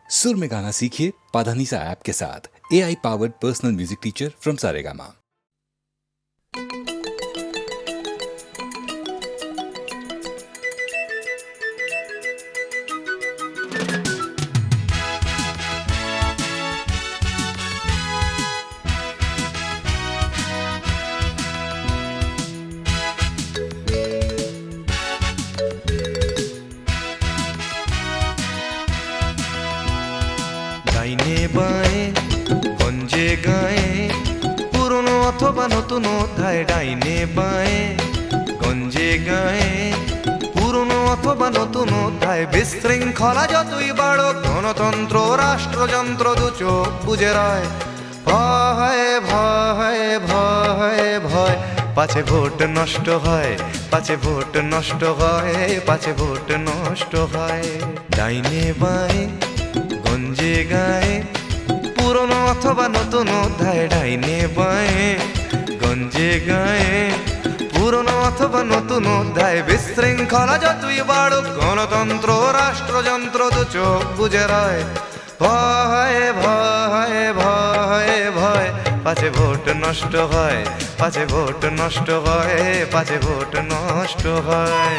सुर में गाना सीखिए पाधानीसा ऐप के साथ। AI powered personal music teacher from Saregama. ডাইনে বাঁয়ে গঞ্জে গায়ে পুরনো অথবা নতুন অধ্যায়। ডাইনে বাঁয়ে গঞ্জে গায়ে পুরনো অথবা নতুন অধ্যায়। বিশৃঙ্খলা যতই বাড়ো গণতন্ত্র রাষ্ট্রযন্ত্র দু চোখ বুঝে রয়। ভয় ভয় ভয় ভয় পাছে ভোট নষ্ট হয়, পাছে ভোট নষ্ট হয়, পাছে ভোট নষ্ট হয়। ডাইনে বাঁয়ে গঞ্জে গায়ে পুরনো অথবা নতুন অধ্যায়। ডাইনে বাঁয়ে গঞ্জে গায়ে পুরনো অথবা নতুন অধ্যায়। বিশৃঙ্খলা যতই বাড়ুক গণতন্ত্র রাষ্ট্রযন্ত্র দু চোখ বুঝে রয়। ভয় ভয় ভয় ভয় পাছে ভোট নষ্ট হয়, পাছে ভোট নষ্ট হয়, পাছে ভোট নষ্ট হয়।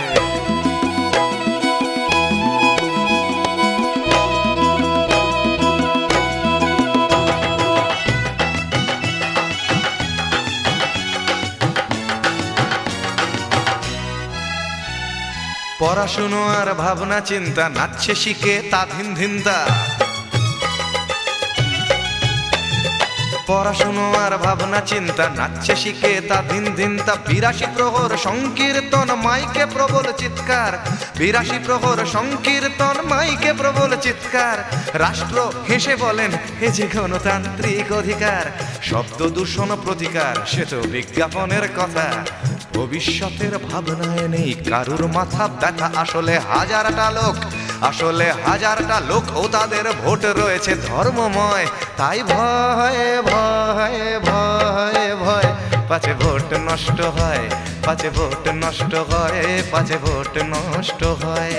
পড়াশুনো আর ভাবনা চিন্তা নাচছে শিখে তা ধিন ধিনতা। পড়াশুনো আর ভাবনা চিন্তা নাচছে শিখে তা ধিন ধিনতা। ৮২ প্রহর সংকীর্তন মাইকে প্রবল চিৎকার। ৮২ প্রহর সংকীর্তন মাইকে প্রবল চিৎকার। রাষ্ট্র হেসে বলেন এ যে গণতান্ত্রিক অধিকার। শব্দ দূষণ প্রতিকার সে তো বিজ্ঞাপনের কথা। ভবিষ্যতের ভাবনায় নেই কারুর মাথা ব্যথা। আসলে হাজারটা লোক, আসলে হাজারটা লোক ও তাদের ভোট রয়েছে ধর্মময়। তাই ভয় ভয় ভয় ভয় পাছে ভোট নষ্ট হয়, পাছে ভোট নষ্ট হয়, পাছে ভোট নষ্ট হয়।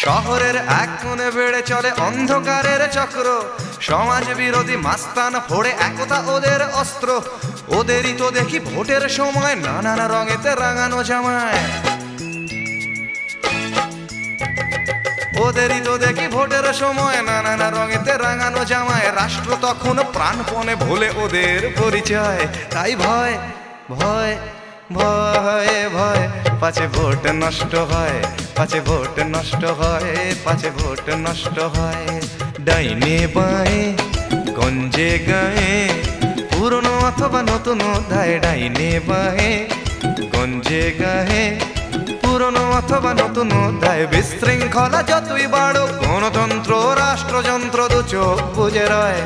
শহরের এক কোণে বেড়ে চলে অন্ধকারের চক্র। সমাজ বিরোধী মাস্তান ফোড়ে একতা ওদের অস্ত্র। ওদেরই তো দেখি ভোটের সময় নানান রঙেতে রাঙানো জামায়। ওদেরই তো দেখি ভোটের সময় নানান রঙেতে রাঙানো জামায়। রাষ্ট্র তখন প্রাণপণে ভুলে ওদের পরিচয়। তাই ভয় ভয় ভয় ভয় পাছে ভোট নষ্ট হয়, পাছে ভোট নষ্ট হয়, পাছে ভোট নষ্ট হয়। ডাইনে বাঁয়ে গঞ্জে গায়ে পুরনো অথবা নতুন অধ্যায়। ডাইনে বাঁয়ে গঞ্জে গায়ে পুরনো অথবা নতুন অধ্যায়। বিশৃঙ্খলা যতই বাড়ুক গণতন্ত্র রাষ্ট্রযন্ত্র দু চোখ বুঝে রয়।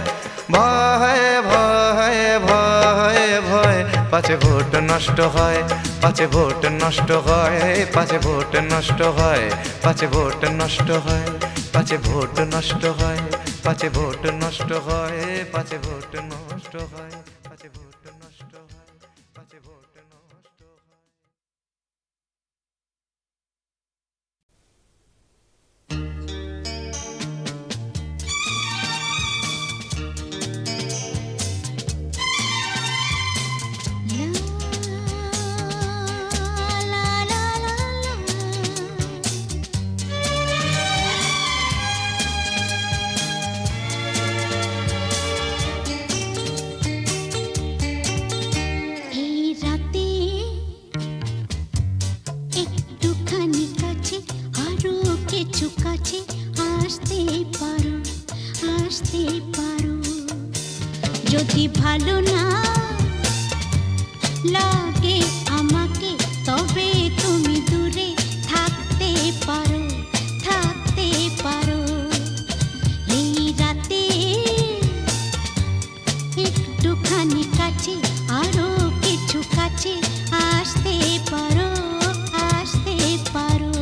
ভয় ভয় ভয় ভয় পাছে ভোট নষ্ট হয়, পাছে ভোট নষ্ট হয়, পাছে ভোট নষ্ট হয়, পাছে ভোট নষ্ট হয়, পাছে ভোট নষ্ট হয়, পাছে ভোট নষ্ট হয়, পাছে ভোট নষ্ট হয়, পাছে ভোট নষ্ট হয়, পাছে ভোট নষ্ট হয়। যদি ভালো না লাগে আমাকে তবে তুমি দূরে থাকতে পারো, থাকতে পারো। এই রাতে একটুখানি কাছে আরো কিছু কাছে আসতে পারো, আসতে পারো।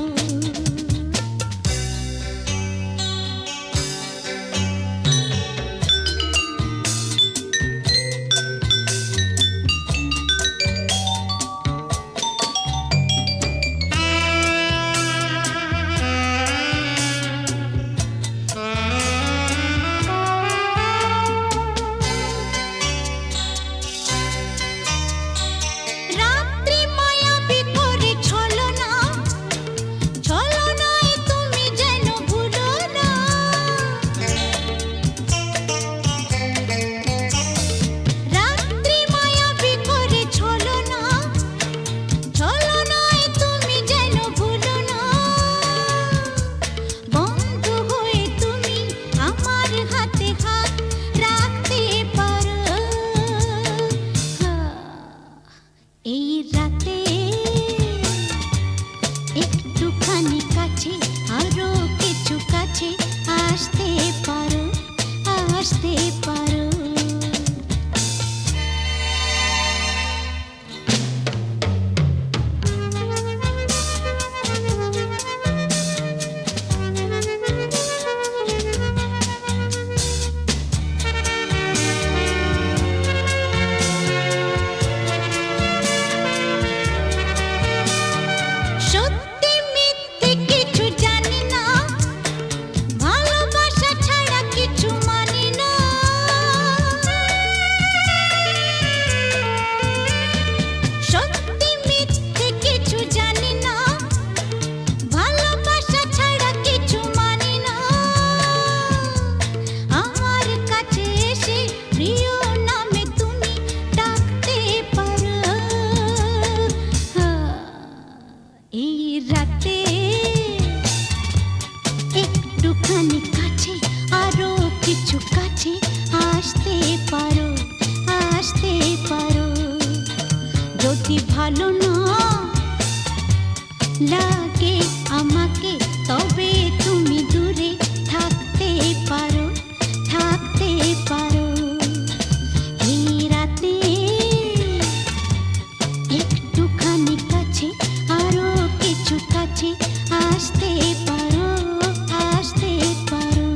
কিছু কাছে আসতে পারো, আসতে পারো। যদি ভালো না লাগে আমাকে, তবে তুমি দূরে থাকতে পারো, থাকতে পারো। এই রাতে একটুখানি কাছে, আরো কিছু কাছে আসতে পারো, আসতে পারো।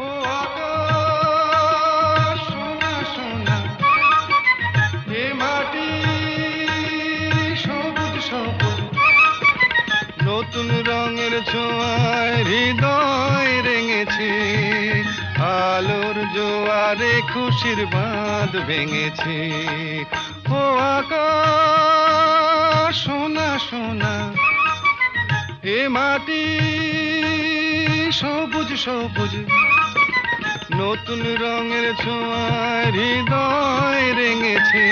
ও আকাশ সোনা সোনা, এ মাটি সবুজ সবুজ, নতুন রঙের ছোঁয়ায় হৃদয় রেঙেছে, আলোর জোয়ারে খুশির বাঁধ ভেঙেছে। ও আকাশ সোনা সোনা, এ মাটি সবুজ সবুজ, নতুন রঙের ছোঁয়ায় হৃদয় রেঙেছে,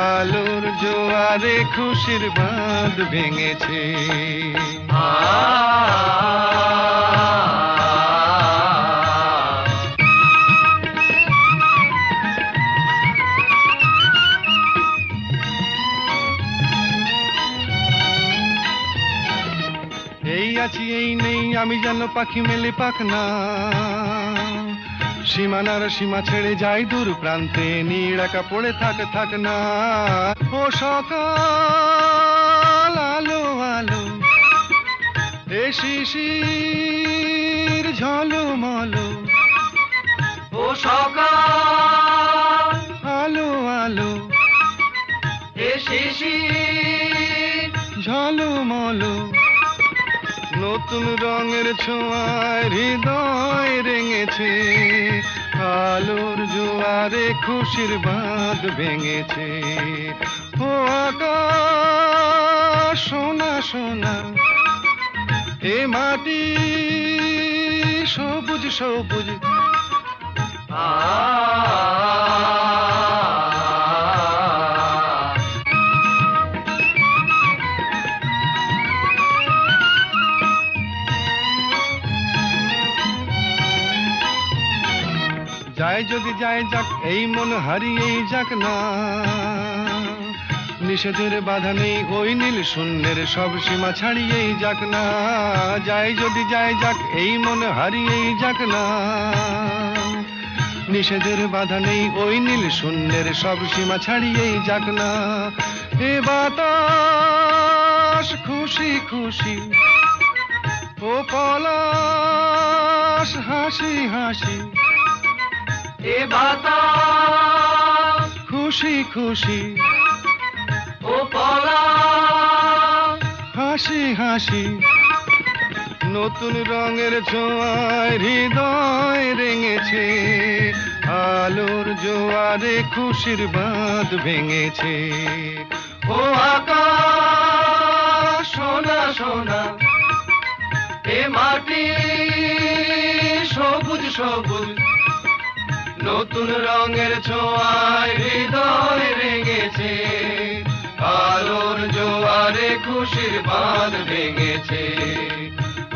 আলোর জোয়ারে খুশির বাঁধ ভেঙেছে। এই আছি এই নেই, আমি যেন পাখি মেলে পাখনা, সীমানার সীমা ছেড়ে যাই দূর প্রান্তে, নীড় একা পড়ে থাক না। ও সকাল আলো আলো, এ শিশির ঝলমলো, ও সকাল আলো আলো, এ শিশির ঝলমলো, নতুন রঙের ছোঁয়ায় হৃদয় রেঙেছে, আলোর জোয়ারে খুশির বাঁধ ভেঙেছে। ও আকাশ সোনা সোনা, এ মাটি সবুজ সবুজ, যায় যদি যায় যাক, এই মন হারিয়েই যাক না, নিষেধের বাধা নেই ওই নীল শূন্যের সব সীমা ছাড়িয়েই যাক না। যায় যদি যায় যাক, এই মন হারিয়েই যাক না, নিষেধের বাধা নেই ওই নীল শূন্যের সব সীমা ছাড়িয়েই যাক না। এ বাতাস খুশি খুশি, ও পলাশ হাসি হাসি, এ বাতাস খুশি খুশি, ও পলাশ হাসি হাসি, নতুন রঙের ছোঁয়ায় হৃদয় রেঙেছে, আলোর জোয়ারে খুশির বাঁধ ভেঙেছে। ও আকাশ সোনা সোনা, এ মাটি সবুজ সবুজ, নতুন রঙের ছোঁয়ায় হৃদয় রেঙেছে, আলোর জোয়ারে খুশির বাঁধ ভেঙেছে।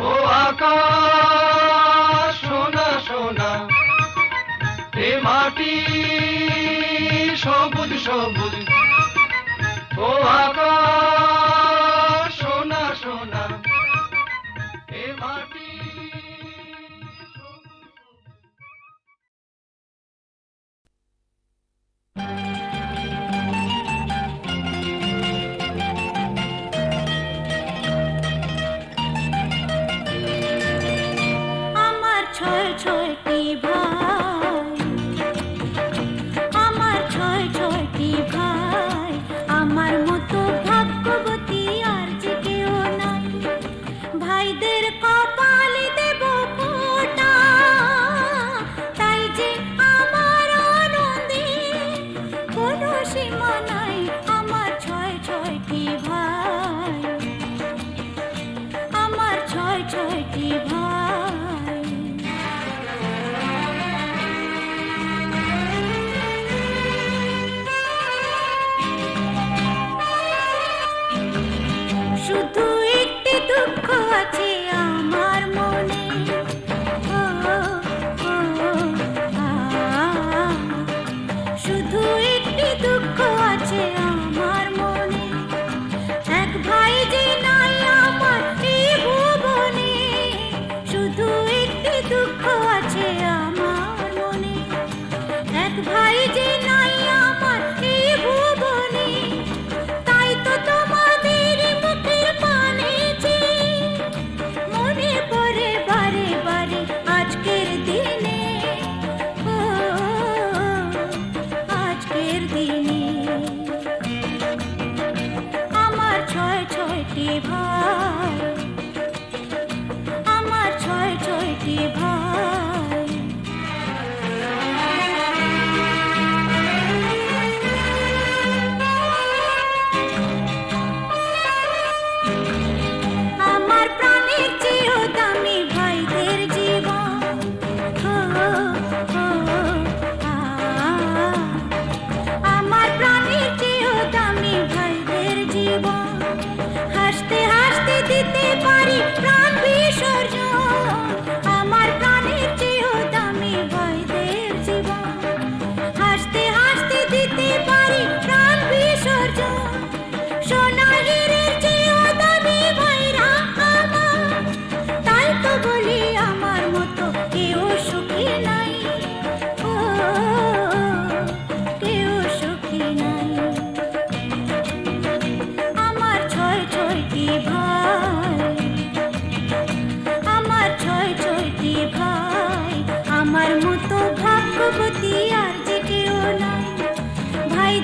ও আকাশ সোনা সোনা, এ মাটি সবুজ সবুজ, ও আকাশ সোনা সোনা, এ মাটি আমার ছয় ছয়টি ভাই, আমার ছয় ছয়টি ভাই, আমার মতো ভাই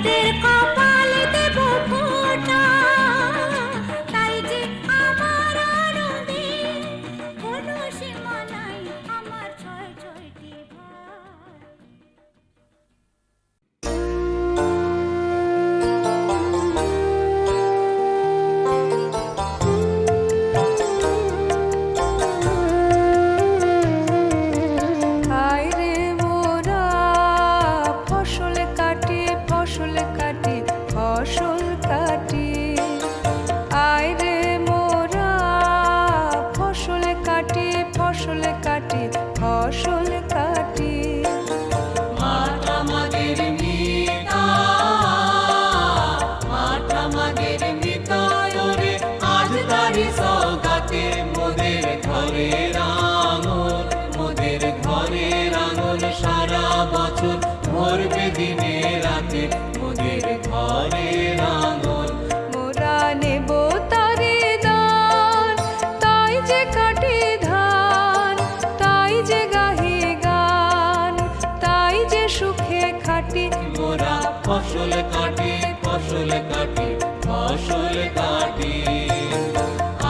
তাদের কপালে দেব ফোঁটা, তাই যে আমার আনন্দে কোনো সীমা নাই, আমার ছয় ছয়টি ভাই। হায় রে মোরা ফসল কাটি ফসল কাটি ফসল কাটি, আয় রে মোরা ফসল কাটি ফসল কাটি ফসল কাটি। মাঠ আমাদের মিতা, মাঠ আমাদের মিতায় রে, আজ তারি সওগাতে মোদের ঘরের আঙুল, মোদের ঘরের আঙুল সারা বছর ভরবে দিনে রাতে, মোদের ঘরের আঙুল। মোরা নেব তারে দান, তাই যে কাটি ধান, তাই যে গাহি গান, তাই যে সুখে খাটি। মোরা ফসল কাটি ফসল কাটি ফসল কাটি,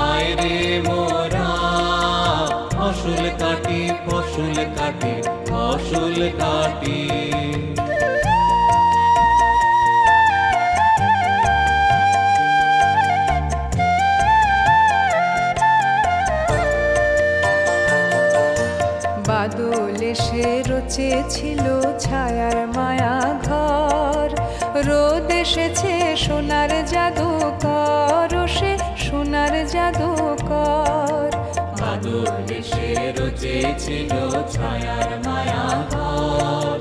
আয় রে মোরা ফসল কাটি ফসল কাটি ফসল কাটি। বাদল এসে রচেছিল ছায়ার মায়া ঘর, রোদ এসেছে সোনার জাদুকর, সে সোনার জাদুকর। বাদল এসে রচেছিল ছায়ার মায়া ঘর,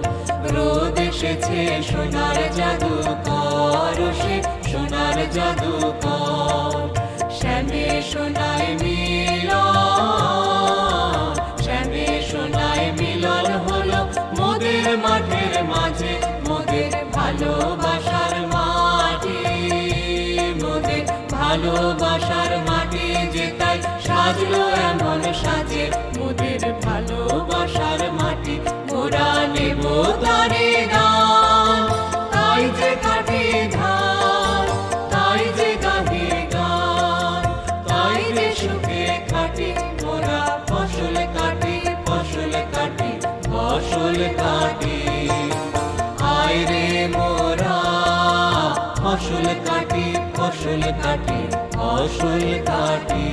রোদ এসেছে সোনার জাদুকর, সে সোনার জাদুকর। শ্যামে সোনায় মিলন, শ্যামে সোনায় মিলন হলো মোদের মাঠের মাঝে, মোদের ভালোবাসার মাটি, মোদের ভালোবাসার মাটি যে তাই সাজলো এমন সাজে, মোদের ভালোবাসার মাটি। মোরা নেব তারে দান, তাই যে কাটি ধান, তাই যে গাহি গান, তাই যে সুখে খাটি। মোরা ফসল কাটি ফসল কাটি ফসল কাটি, আয় রে মোরা ফসল কাটি ফসল কাটি ফসল কাটি।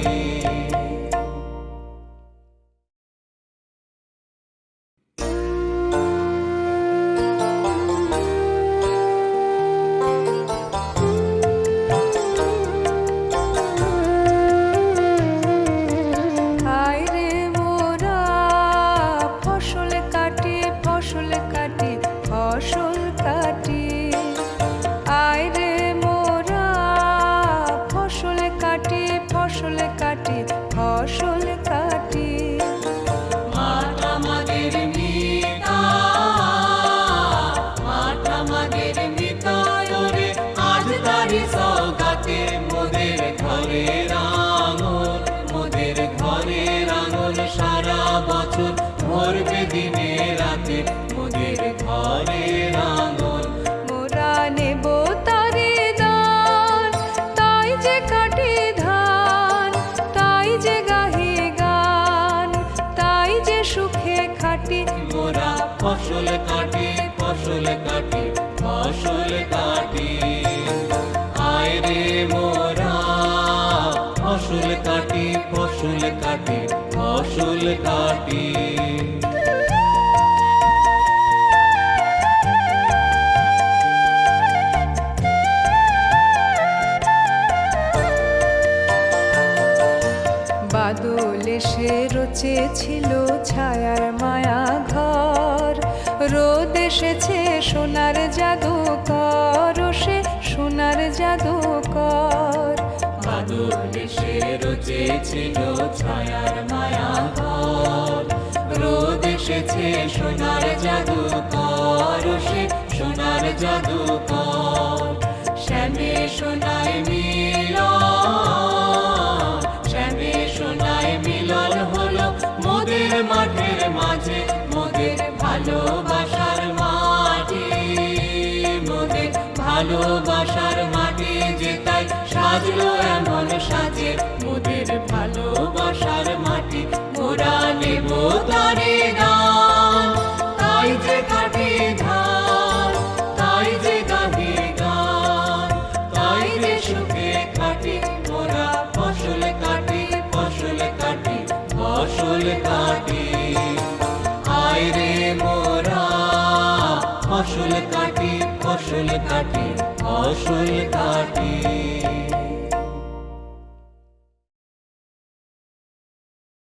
হায় রে মোরা ফসল কাটি ফসল কাটি ফসল কাটি, আয় রে মোরা ফসল কাটি ফসল কাটি ফসল কাটি। মাঠ আমাদের মিতা, মাঠ আমাদের মিতায় রে, আজ তারি সওগাতে মোদের ঘরের আঙুল, মোদের ঘরের আঙুল সারা বছর ভরবে দিনে রাতে, মোদের ঘরের আঙুল। মোরা নেব তারে দান, তাই যে কাটি ধান, তাই যে গাহি গান, তাই যে সুখে খাটি। মোরা ফসল কাটি ফসল কাটি ফসল কাটি, আয় রে মোরা ফসল কাটি ফসল কাটি ফসল কাটি। বাদল এসে রচেছিল ছায়ার মায়া ঘর, রোদ এসেছে সোনার জাদুকর, সে সোনার জাদুকর। বাদল এসে রচেছিল ছায়ার মায়া ঘর, রোদ এসেছে সোনার জাদুকর, সে সোনার জাদুকর। শ্যামে সোনায় মিলন, শ্যামে সোনায় মিলন হলো মোদের মাঠের মাঝে, মোদের ভালোবাসার মাটি, মোদের ভালোবাসার মাটি যে তাই সাজলো এমন সাজে মোদের ভালোবাসার মাটি মোরা নেব তারে দান তাই যে কাটি ধান তাই যে গাহি গান তাই রে সুখে কাটি মোরা ফসল কাটি ফসল কাটি ফসল কাটি আয় রে মোরা ফসল কাটি ফসল কাটি ফসল কাটি